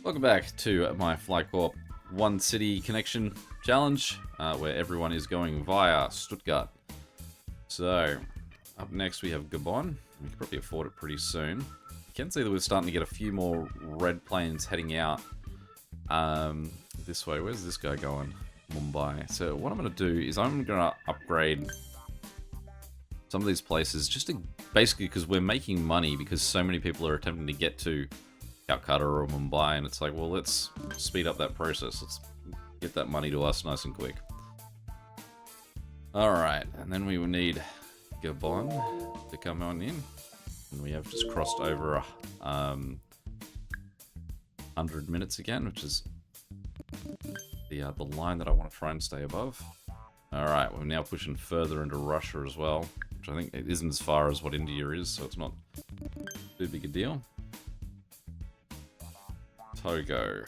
Welcome back to my Corp One City Connection Challenge, where everyone is going via Stuttgart. So, up next we have Gabon. We can probably afford it pretty soon. You can see that we're starting to get a few more red planes heading out this way. Where's this guy going? Mumbai. So what I'm going to do is I'm going to upgrade some of these places just to basically because we're making money because so many people are attempting to get to Calcutta or Mumbai, and it's like, well, let's speed up that process. Let's get that money to us nice and quick. Alright, and then we will need Gabon to come on in. And we have just crossed over 100 minutes again, which is the line that I want to try and stay above. Alright, we're now pushing further into Russia as well, which I think it isn't as far as what India is, so it's not too big a deal. Togo.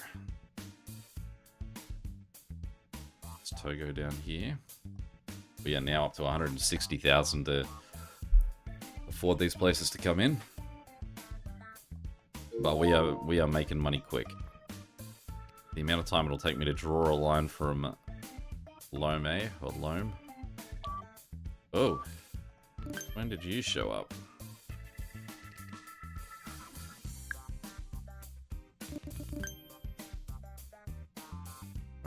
It's Togo down here. We are now up to 160,000 to afford these places to come in. But we are making money quick. The amount of time it'll take me to draw a line from Lome or Lome. Oh, when did you show up?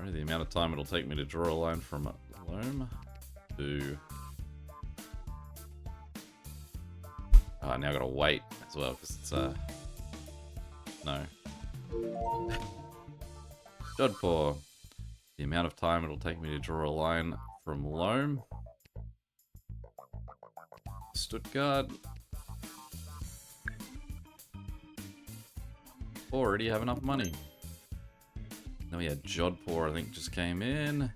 The amount of time it'll take me to draw a line from Lome to... Oh, now I gotta wait as well, because it's, no. Jodhpur. The amount of time it'll take me to draw a line from Lome. Stuttgart. Already have enough money. Then we had Jodhpur, I think, just came in.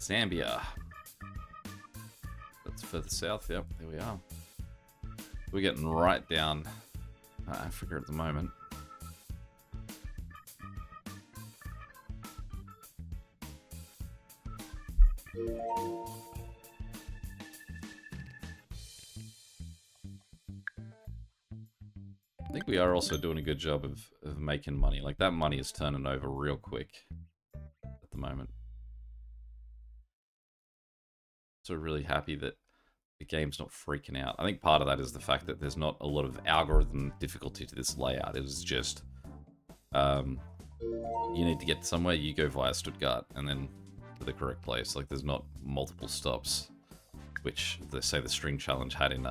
Zambia. That's further south, yep, there we are. We're getting right down Africa at the moment. I think we are also doing a good job of making money. Like, that money is turning over real quick at the moment. So really happy that the game's not freaking out. I think part of that is the fact that there's not a lot of algorithm difficulty to this layout. It is just, you need to get somewhere, you go via Stuttgart, and then to the correct place. Like, there's not multiple stops, which they say the string challenge had in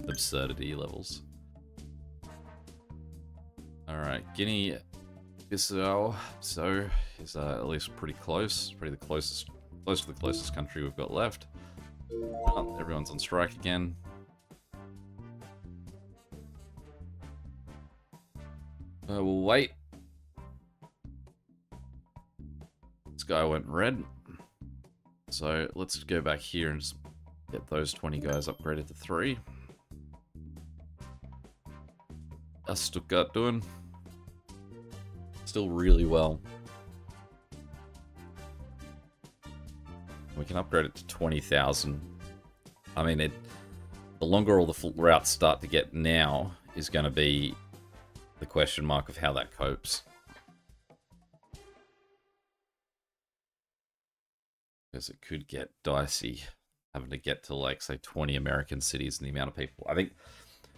absurdity levels. Alright, Guinea-Bissau is at least pretty close. Pretty close to the closest country we've got left. Oh, everyone's on strike again. We'll wait. This guy went red. So let's go back here and just get those 20 guys upgraded to 3. How's Stuttgart doing? Still really well. We can upgrade it to 20,000. I mean, the longer all the full routes start to get now is going to be the question mark of how that copes. Because it could get dicey having to get to, like, say, 20 American cities and the amount of people. I think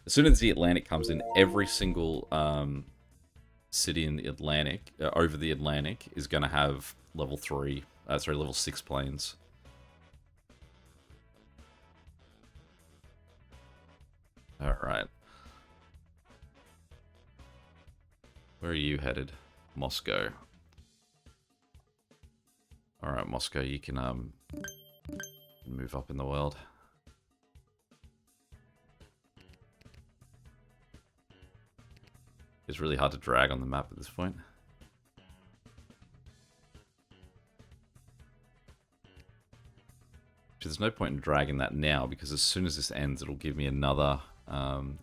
as soon as the Atlantic comes in, every single city in the Atlantic, over the Atlantic, is going to have level 6 planes. Alright. Where are you headed? Moscow. Alright, Moscow, you can move up in the world. It's really hard to drag on the map at this point. There's no point in dragging that now, because as soon as this ends, it'll give me another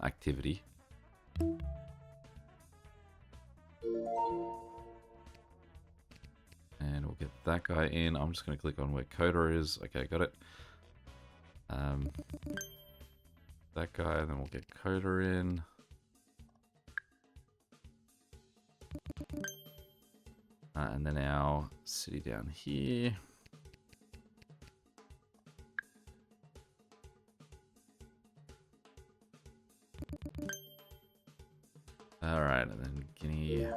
activity. And we'll get that guy in. I'm just going to click on where Coda is. Okay, got it. That guy, and then we'll get Coda in. And then our city down here. Alright, and then Guinea.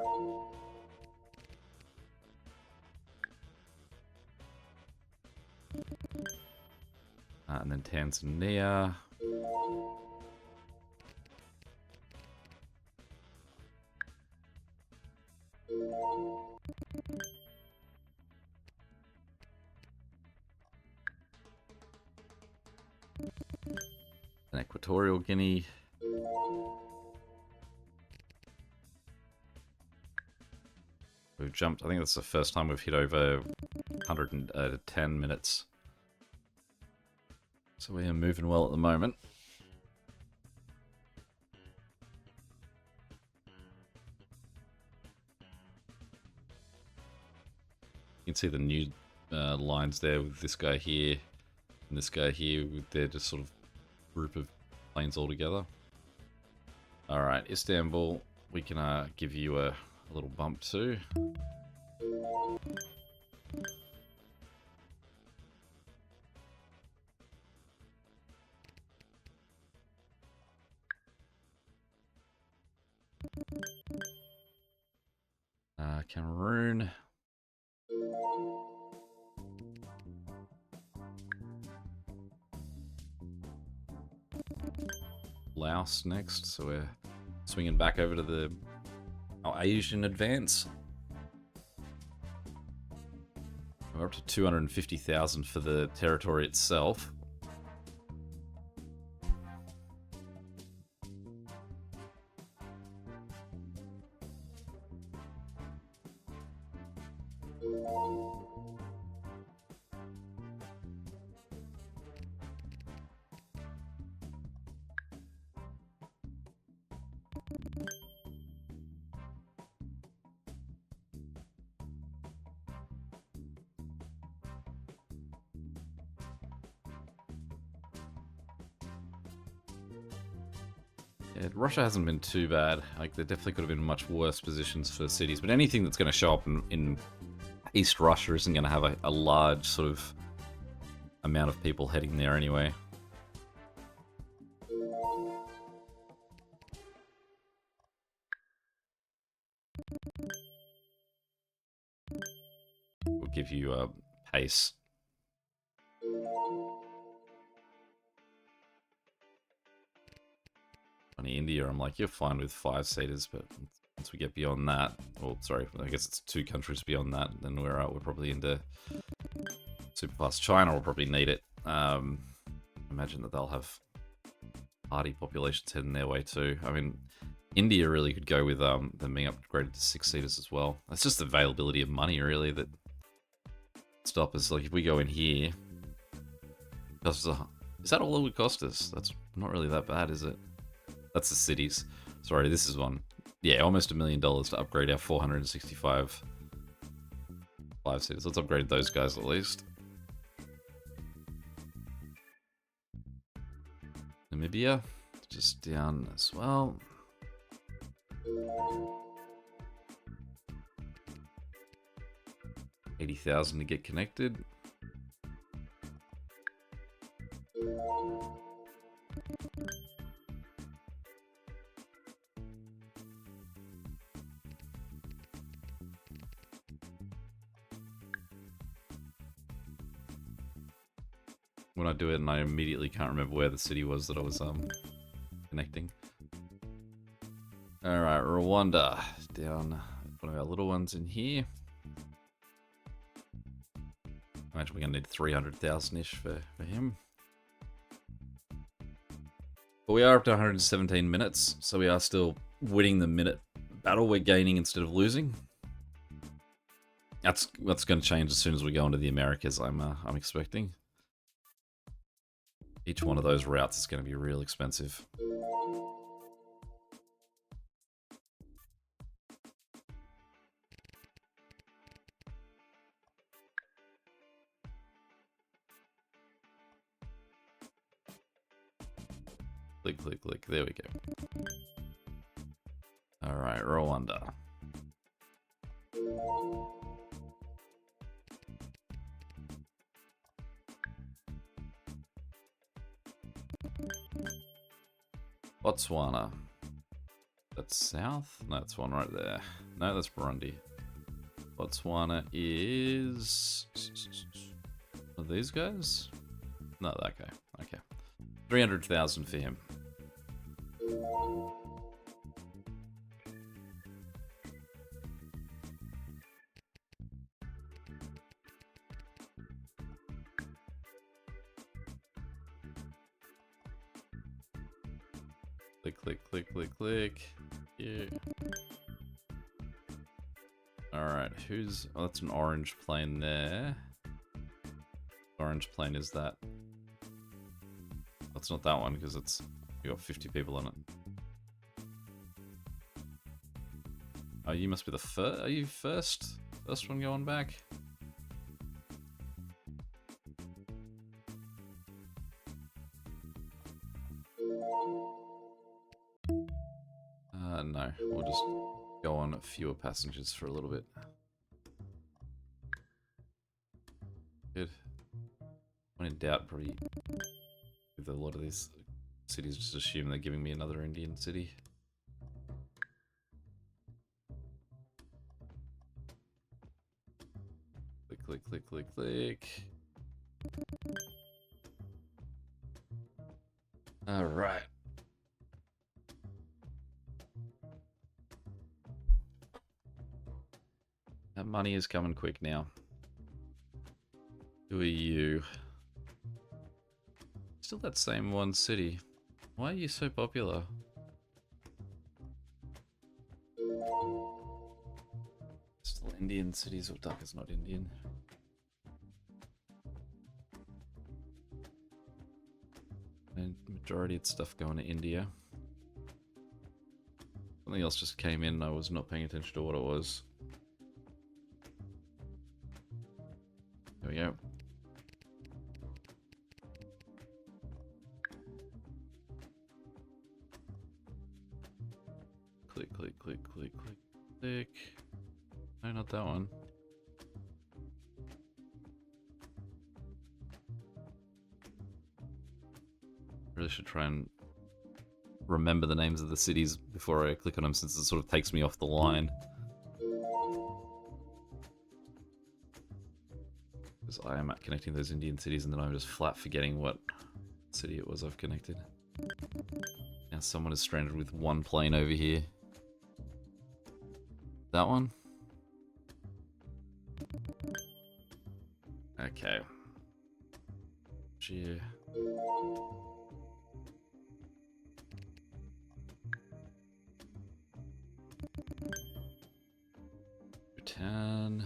And then Tanzania. And Equatorial Guinea. We've jumped, I think that's the first time we've hit over 110 minutes. So we are moving well at the moment. You can see the new lines there with this guy here and this guy here. They're just sort of group of planes all together. Alright, Istanbul, we can give you a little bump too. Cameroon. Laos next, so we're swinging back over to our Asian advance. We're up to 250,000 for the territory itself. Yeah, Russia hasn't been too bad. Like, there definitely could have been much worse positions for cities, but anything that's going to show up in East Russia isn't going to have a large sort of amount of people heading there anyway. We'll give you a pace. Funny, India, I'm like, you're fine with 5-seaters, but once we get beyond that, or sorry, I guess it's 2 countries beyond that, then we're probably into superfast. China will probably need it. Imagine that they'll have party populations heading their way too. I mean, India really could go with them being upgraded to 6-seaters as well. That's just the availability of money really that stop us. Like if we go in here, is that all it would cost us? That's not really that bad, is it? That's the cities. Sorry, this is one. Yeah, almost $1 million to upgrade our 465 5-seaters. Let's upgrade those guys at least. Namibia, just down as well. $80,000 to get connected. When I do it and I immediately can't remember where the city was that I was connecting. Alright, Rwanda. Down one of our little ones in here. I imagine we're going to need 300,000-ish for him. But we are up to 117 minutes, so we are still winning the minute battle. We're gaining instead of losing. That's going to change as soon as we go into the Americas, I'm expecting. Each one of those routes is going to be real expensive. Click, click, click. There we go. Alright, Rwanda. Botswana. That's south? No, that's one right there. No, that's Burundi. Botswana is... Are these guys? No, that guy. Okay. 300,000 for him. Click, click, click, click, click. Yeah. Alright, who's... Oh, that's an orange plane there. Orange plane is that. That's not that one, because it's... You got 50 people on it. Oh, you must be the first... Are you first? First one going back? No, we'll just go on fewer passengers for a little bit. Good. When in doubt, probably with a lot of these cities, just assume they're giving me another Indian city. Click, click, click, click, click. All right. That money is coming quick now. Who are you? Still that same one city. Why are you so popular? Still Indian cities, or Dhaka's not Indian. And majority of stuff going to India. Something else just came in and I was not paying attention to what it was. There we go. Click, click, click, click, click, click. No, not that one. Really should try and remember the names of the cities before I click on them, since it sort of takes me off the line. Because I am connecting those Indian cities and then I'm just flat forgetting what city it was I've connected. Now someone is stranded with one plane over here. That one? Okay. Gee. Return.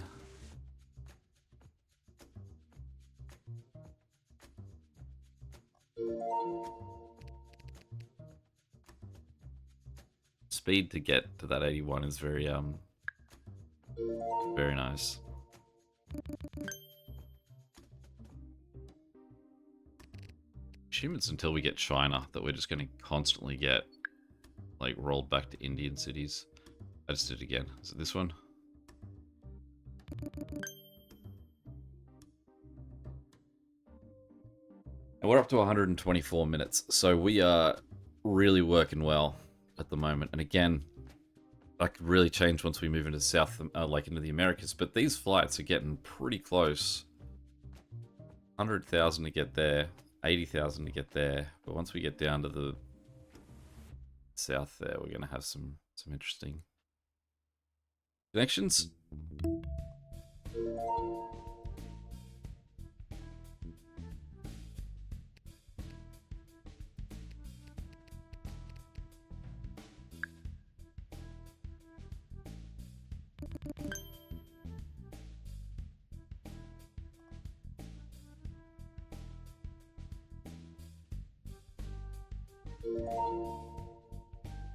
Speed to get to that 81 is very nice. Assume it's until we get China that we're just going to constantly get like rolled back to Indian cities. I just did it again. Is it this one? And we're up to 124 minutes, so we are really working well at the moment. And again, I could really change once we move into South, like into the Americas. But these flights are getting pretty close. 100,000 to get there, 80,000 to get there. But once we get down to the south there, we're gonna have some interesting connections.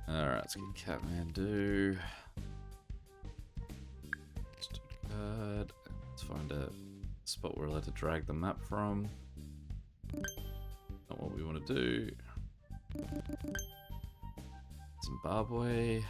Alright, let's get Kathmandu. Good. Let's find a spot we're allowed to drag the map from. Not what we want to do. Zimbabwe.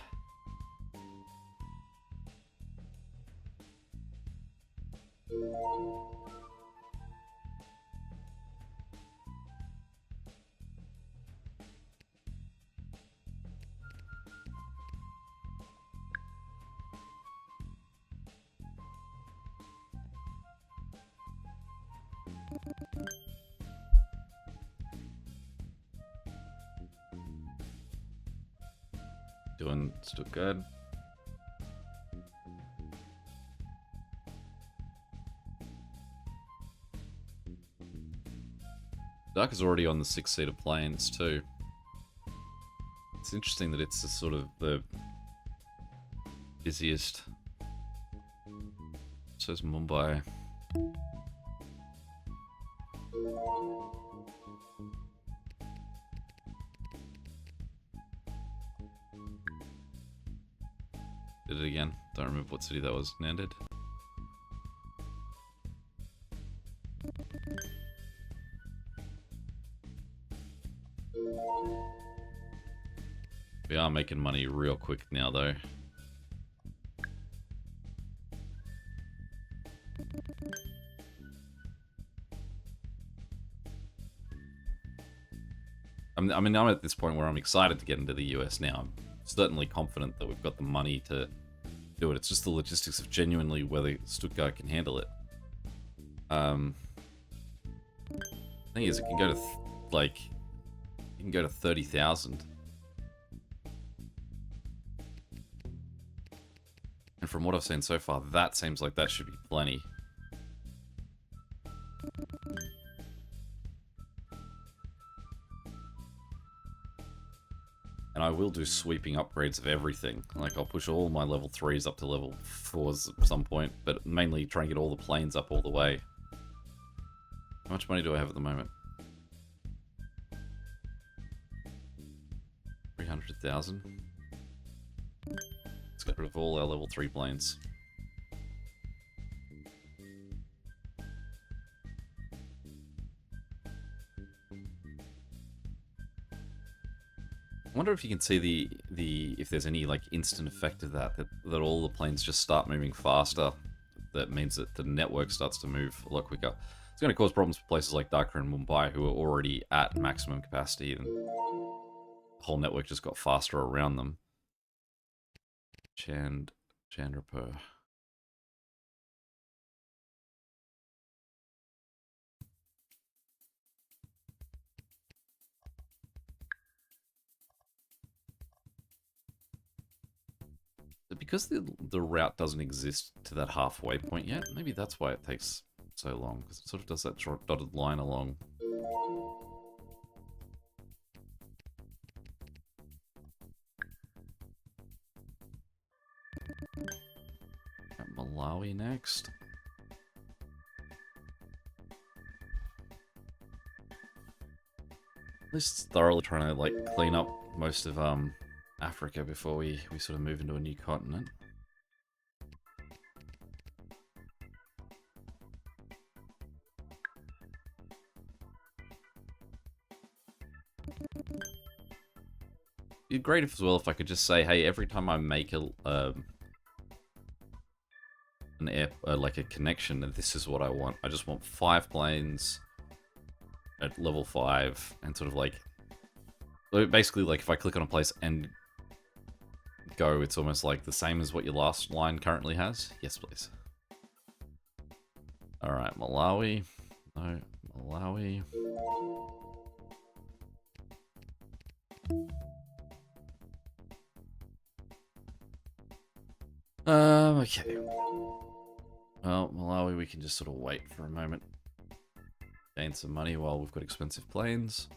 Doing still good. Duck is already on the 6-seater planes too. It's interesting that it's the sort of the busiest. So is Mumbai. Did it again. Don't remember what city that was. Nanded. We are making money real quick now, though. I mean, I'm at this point where I'm excited to get into the US now. I'm certainly confident that we've got the money to do it. It's just the logistics of genuinely whether Stuttgart can handle it. Thing is, it can go to you can go to 30,000. And from what I've seen so far, that seems like that should be plenty. And I will do sweeping upgrades of everything. Like, I'll push all my level 3s up to level 4s at some point, but mainly try and get all the planes up all the way. How much money do I have at the moment? 300,000. Let's get rid of all our level 3 planes. I wonder if you can see the if there's any like instant effect of that all the planes just start moving faster. That means that the network starts to move a lot quicker. It's going to cause problems for places like Dhaka and Mumbai, who are already at maximum capacity, and the whole network just got faster around them. Chandrapur. Because the route doesn't exist to that halfway point yet, maybe that's why it takes so long, because it sort of does that short dotted line along. At Malawi next. At least thoroughly trying to like clean up most of Africa before we sort of move into a new continent. It'd be great as well if I could just say, hey, every time I make like a connection, and this is what I want. I just want 5 planes at level 5, and sort of like, basically like if I click on a place and go, it's almost like the same as what your last line currently has. Yes, please. All right, Malawi. No, Malawi. Okay. Well, Malawi, we can just sort of wait for a moment. Gain some money while we've got expensive planes.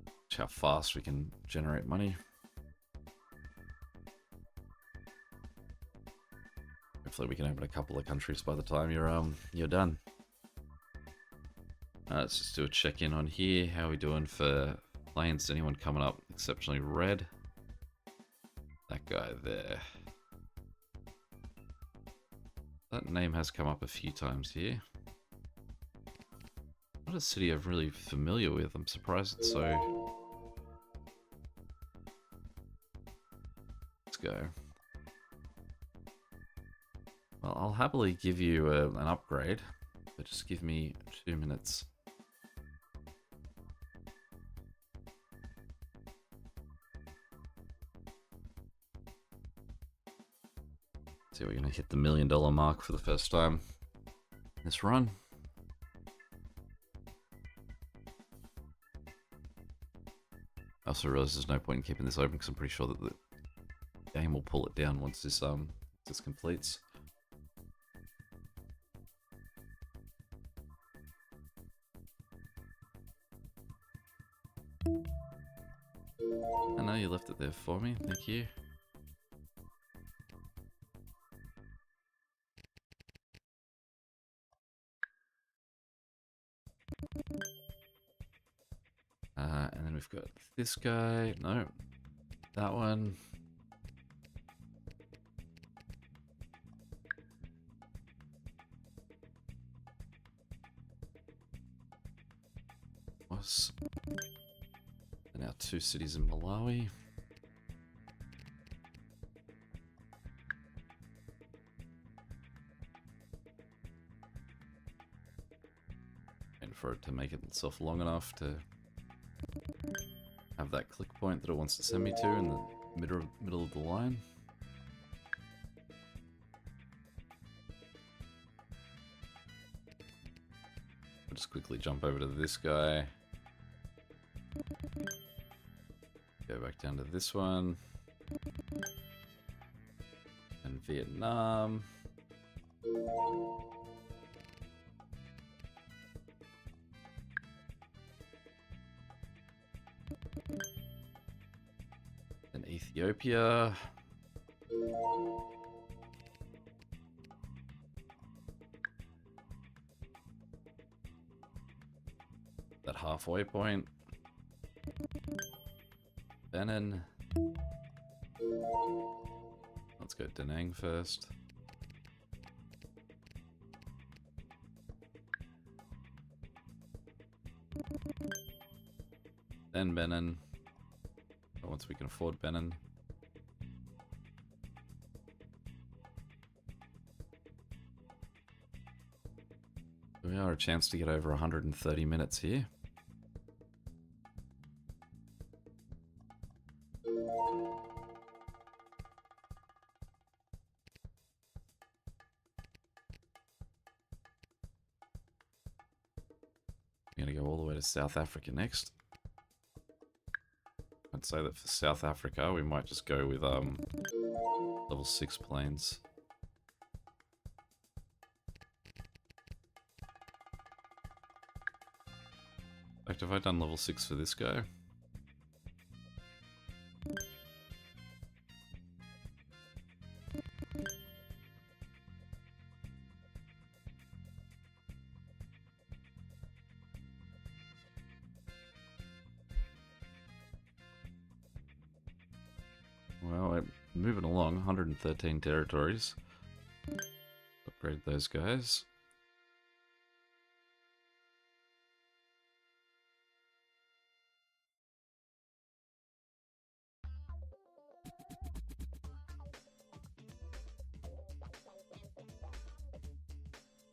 Watch how fast we can generate money. Hopefully we can open a couple of countries by the time you're done. Let's just do a check-in on here. How are we doing for planes? Anyone coming up exceptionally red? That guy there. That name has come up a few times here. Not a city I'm really familiar with. I'm surprised it's so... Let's go. Well, I'll happily give you an upgrade, but just give me 2 minutes. So we're going to hit the $1 million mark for the first time this run. I also realize there's no point in keeping this open because I'm pretty sure that the game will pull it down once this completes. I know you left it there for me, thank you. And then we've got this guy. No, that one. And now 2 cities in Malawi. And for it to make itself long enough to have that click point that it wants to send me to in the middle of the line. I'll just quickly jump over to this guy. Go back down to this one. And Vietnam. And Ethiopia. That halfway point. Benin. Let's go Da Nang first. Then Benin. Once we can afford Benin. We are a chance to get over 130 minutes here. I'm going to go all the way to South Africa next. I'd say that for South Africa, we might just go with level 6 planes. In fact, have I done level 6 for this guy? Well, we're moving along, 113 territories. Upgrade those guys.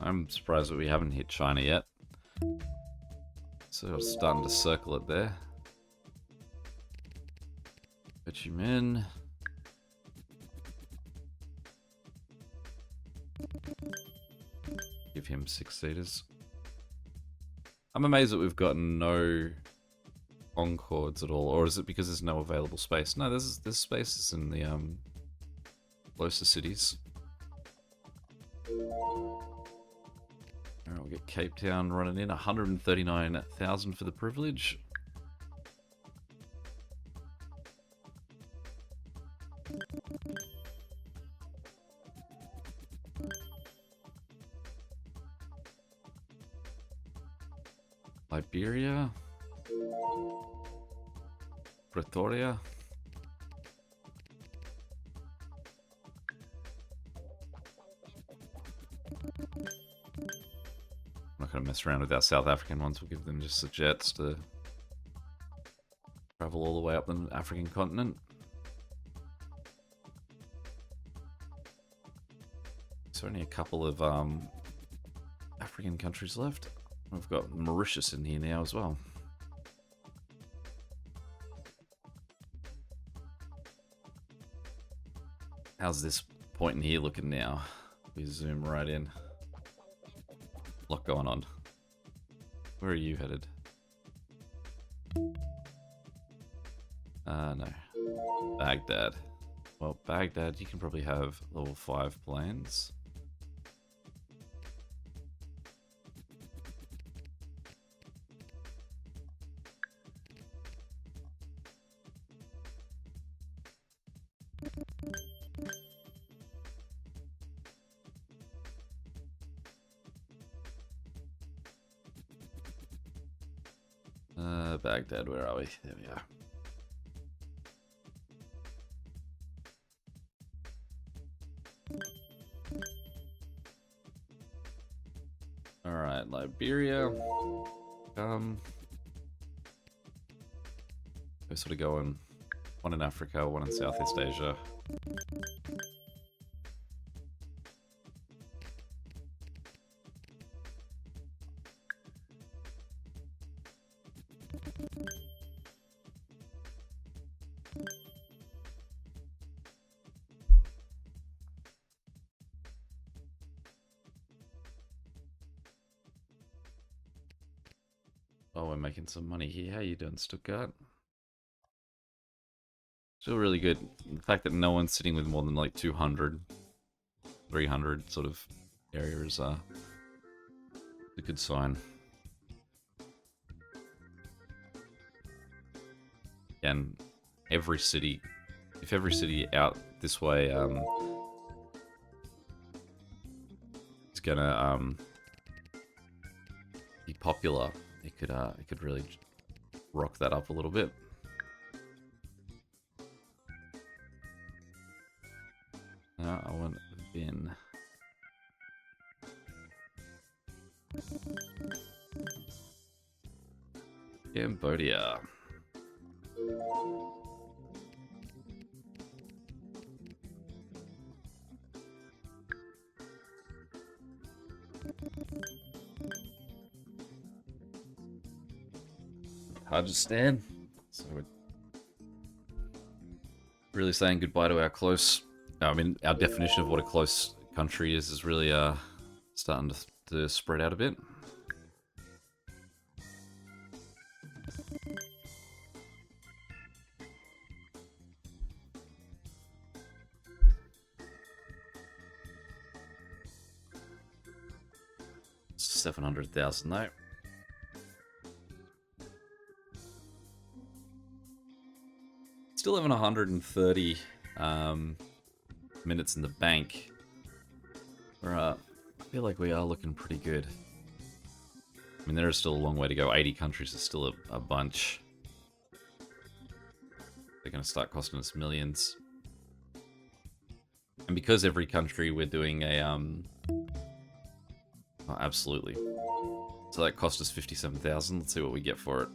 I'm surprised that we haven't hit China yet. So we're starting to circle it there. Ho Chi Minh. Give him 6 seaters. I'm amazed that we've got no Concords at all, or is it because there's no available space? No, there's spaces in the closer cities. Alright, we'll get Cape Town running in, 139,000 for the privilege. Liberia. Pretoria. not going to mess around with our South African ones. We'll give them just the jets to travel all the way up the African continent. So only a couple of African countries left. We've got Mauritius in here now as well. How's this point in here looking now? We zoom right in. A lot going on. Where are you headed? No. Baghdad. Well, Baghdad, you can probably have level 5 planes. Baghdad, where are we? There we are. Alright, Liberia. We're sort of going one in Africa, one in Southeast Asia. Oh, we're making some money here. How you doing, Stuttgart? Still really good. The fact that no one's sitting with more than like 200, 300 sort of area is a good sign. And every city, if every city out this way is gonna be popular, it could really rock that up a little bit. No, I want bin. Cambodia. Tajikistan. So we're really saying goodbye to our close. I mean, our definition of what a close country is really starting to spread out a bit. $700,000 though. Still having 130 minutes in the bank. I feel like we are looking pretty good. I mean, there is still a long way to go. 80 countries is still a bunch. They're going to start costing us millions. And because every country we're doing a... Oh, absolutely. So that cost us 57,000. Let's see what we get for it.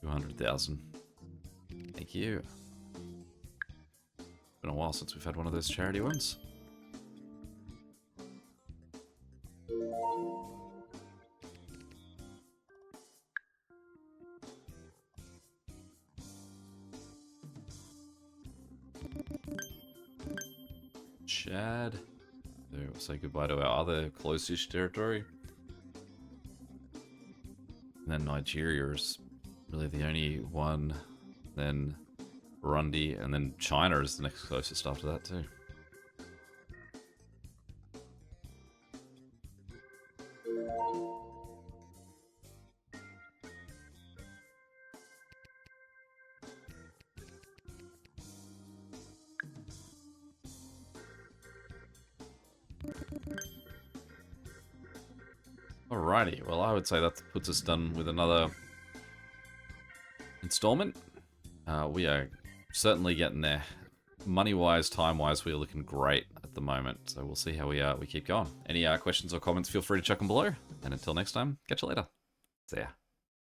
200,000. Thank you. Been a while since we've had one of those charity ones. Chad. There, we'll say goodbye to our other close-ish territory. And then Nigeria is really the only one. Then Burundi, and then China is the next closest after that too. Alrighty, well I would say that puts us done with another installment. We are certainly getting there. money-wise, time-wise, we're looking great at the moment. So we'll see how we keep going. Any questions or comments, feel free to chuck them below. And until next time, catch you later. See ya.